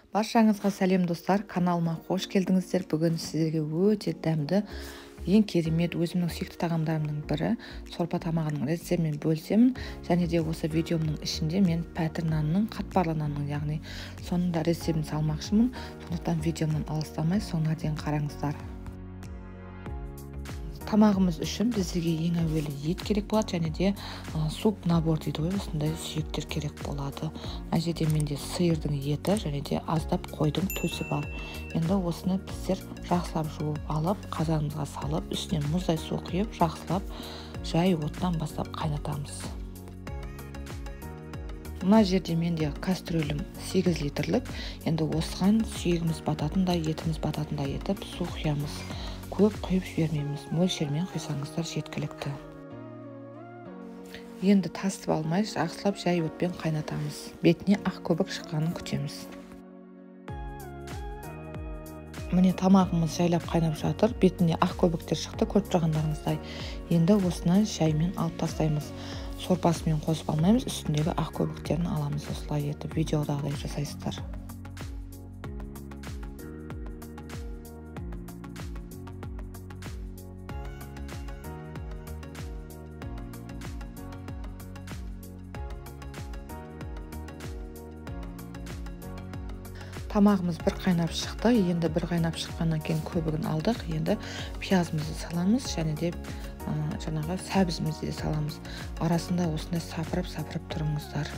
Баршаңызға сәлем достар, каналыма қош келдіңіздер. Бүгін сіздерге өте дәмді, ең керемет өзімнің сүйікті тағамдарымның бірі сорпа тамағының рецептімен бөлісемін. Және де осы видеомның ішінде мен пәтір нанның, қатпарлы нанның, яғни соның да рецептін салмақшымын. Сондықтан видеомнан алыстамай соңына дейін қараңыздар. Тамағымыз үшін бізге ең әуелі ет керек болады, және де суп набор дейді ғой, осындай сүйектер керек болады. Мына жерде менде сиырдың еті және де аздап қойдың төсі бар. Енді осыны біздер жақсылап жуып алып, қазанымызға салып, үстінен мұздай су құйып, жақсылап жай оттан бастап қайнатамыз. Мына жерде менде кастрөлім 8 литрлік. Енді осыған сүйегіміз бататындай, етіміз бататындай етіп су құямыз. Көп құйып жібермейміз, мөлшермен құйсаңыздар жеткілікті. Енді тасып алмай, жақсылап жай отпен қайнатамыз. Бетіне ақ көбік шыққанын күтеміз. Міне тамағымыз жайлап қайнап жатыр. Бетіне ақ көбіктер шықты, көріп тұрғандарыңыздай. Енді осыны жаймен алып тастаймыз. Сорпасымен қосып алмаймыз, үстіндегі ақ көбіктерін аламыз. Осылай етіп видеодағыдай жасайсыздар. Тамағымыз бір қайнап шықты. Енді бір қайнап шыққаннан кейін көбігін алдық. Енді пиязымызды саламыз, және де жаңағы сәбізімізді де саламыз. Арасында осындай сапырып тұрыңыздар.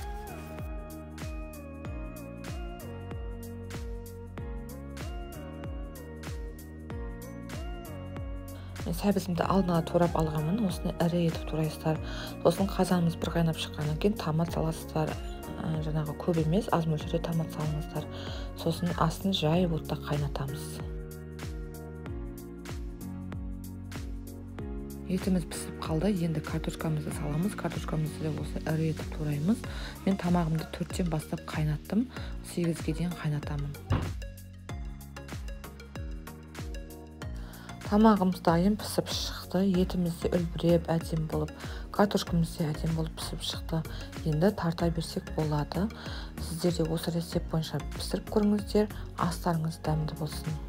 Сәбізімді алдына турап алғанмын. Осыны ірі етіп турайсыздар. Сосын қазанымыз бір қайнап шыққаннан кейін томат саласыздар. Жаңағы көп емес, аз мөлшерде томат салыңыздар. Сосын астын жай отта қайнатамыз. Етіміз пісіп қалды. Енді картошкамызды саламыз. Картошкамызды да осы ірі етіп тураймыз. Мен тамағымды 4-тен бастап қайнаттым. 8-ге дейін қайнатамын. Тамағымыз дайын пісіп шықты. Етіміз де үлбіреп әдем болып, картошкамыз да әдем болып пісіп шықты. Енді тарта берсек болады. Сіздер де осы рецепт бойынша пісіріп көріңіздер. Астарыңыз дәмді болсын.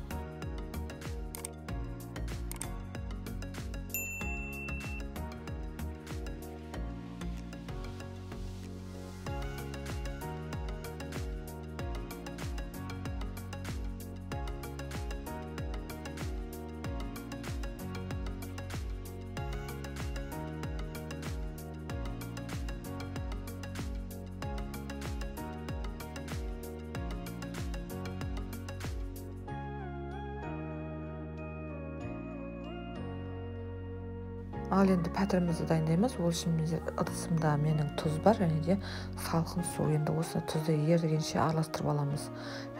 Ал енді пәтірімізді дайындаймыз. Ол үшін ыдысымда менің тұз бар, және де салқын су. Енді осы тұзды ерігенше араластырып аламыз.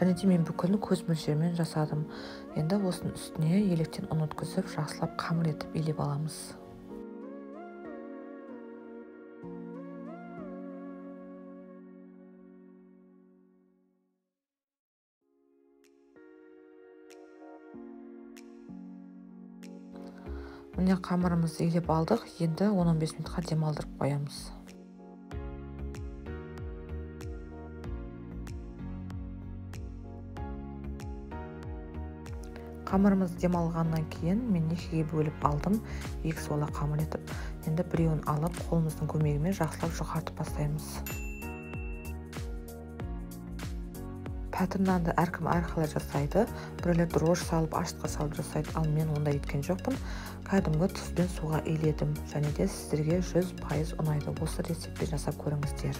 Және де мен бүкілін көз мөлшерімен жасадым. Енді осының үстіне електен ұн өткізіп, жақсылап қамыр етіп илеп аламыз. Міне қамырымызды илеп алдық. Енді 10-15 минутқа демалдырып қоямыз. Қамырымыз демалғаннан кейін мен екіге бөліп алдым. 2 сола қамыр етіп. Енді біреуін алып, қолымыздың көмегімен жақсылап жұқартып бастаймыз. Пәтір нанды әркім әрқалай жасайды. Біреулер дрож салып, ашытқа салып жасайды. Ал мен ондай еткен жоқпын. Кәдімгі тұзбен суға иледім. Және де сіздерге 100% ұнайды. Осы рецептпен жасап көріңіздер.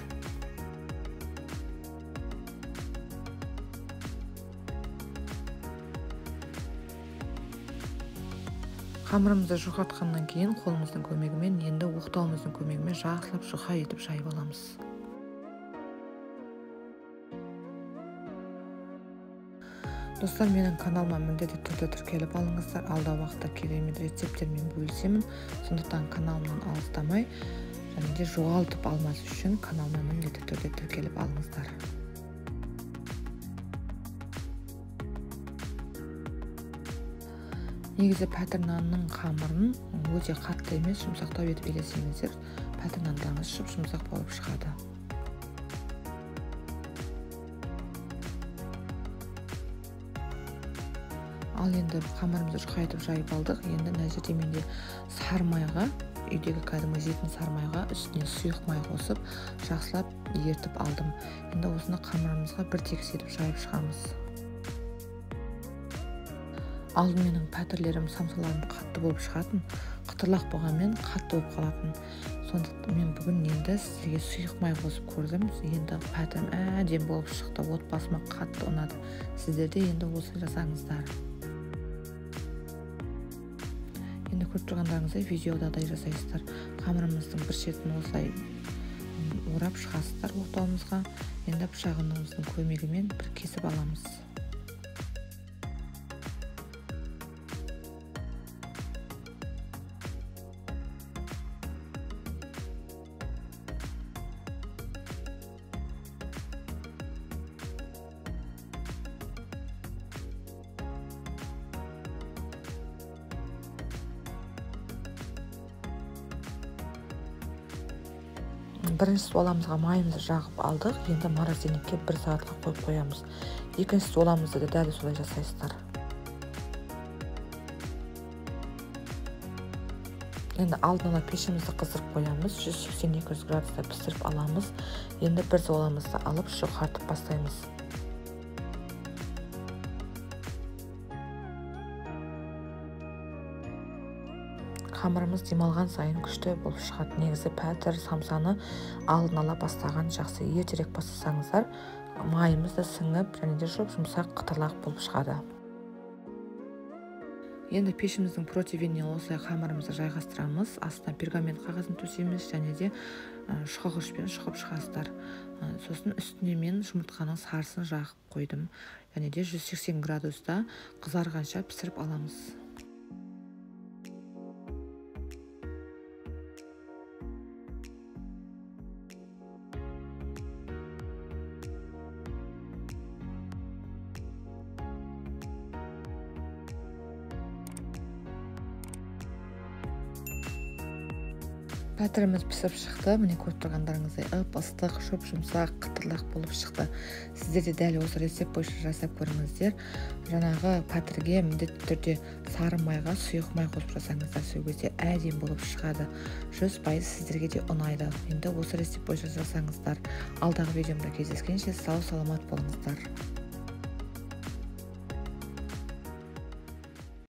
Қамырымызды жұқартқаннан кейін қолымыздың көмегімен, енді оқтауымыздың көмегімен жақсылап жұқа етіп жайып аламыз. Достар, менің каналыма міндетті түрде тіркеліп алыңыздар. Алда уақытта керемет рецепттермен бөлісемін. Сондықтан каналымнан алыстамай, және де жоғалтып алмас үшін каналыма міндетті түрде тіркеліп алыңыздар. Негізі пәтір нанның қамырын өте қатты емес, жұмсақтау етіп илесеңіздер, пәтір нандарыңыз жұп-жұмсақ болып шығады. Ал енді қамырымызды жұқайтып жайып алдық. Енді мына жерде менде сары майға, үйдегі кәдімгі жейтін сары майға үстіне сұйық май қосып, жақсылап ертіп алдым. Енді осыны қамырымызға бір тегіс етіп жайып шығамыз. Алдын менің пәтірлерім, самсаларым қатты болып шығатын, қытырлақ болғанмен қатты болып қалатын. Сондықтан мен бүгін енді сізге сұйық май қосып көрдім. Енді пәтірім әдемі болып шықты, отбасыма қатты ұнады. Сіздер де енді осы жасаңыздар. Енді көріп тұрғандарыңыздай видеодағыдай жасайсыздар. Қамырымыздың бір шетін осылай орап шығасыздар оқтауымызға. Енді пышағымыздың көмегімен бір кесіп аламыз. Бірінші суаламызға майымызды жағып алдық. Енді морозильникке 1 сағатқа қойып қоямыз. Екінші суаламызды да дәл солай жасайсыздар. Енді алдын ала пешімізді қыздырып қоямыз. 180-200 градуста пісіріп аламыз. Енді бір суаламызды алып жұқартып бастаймыз. Қамырымыз демалған сайын күшті болып шығады. Негізі пәтір, самсаны алдын ала бастаған жақсы. Ертерек бастасаңыздар, майымыз да сіңіп, және де жұмсақ қытырлақ болып шығады. Енді пешіміздің противеніне осылай қамырымызды жайғастырамыз. Астына пергамент қағазын төсейміз, және де шұқығышпен шұқып шығасыздар. Сосын үстіне мен жұмыртқаның сарысын жағып қойдым. Және де 180 градуста қызарғанша пісіріп аламыз. Пәтіріміз пісіп шықты. Міне көріп тұрғандарыңыздай ыстық, жұмсақ, қытырлақ болып шықты. Сіздер де дәл осы рецепт бойынша жасап көріңіздер. Жаңағы пәтірге міндетті түрде сары майға сұйық май қосып жасаңыздар, сол кезде әдемі болып шығады. 100% сіздерге де ұнайды. Енді осы рецепт бойынша жасаңыздар. Алдағы видеомда кездескенше сау саламат болыңыздар.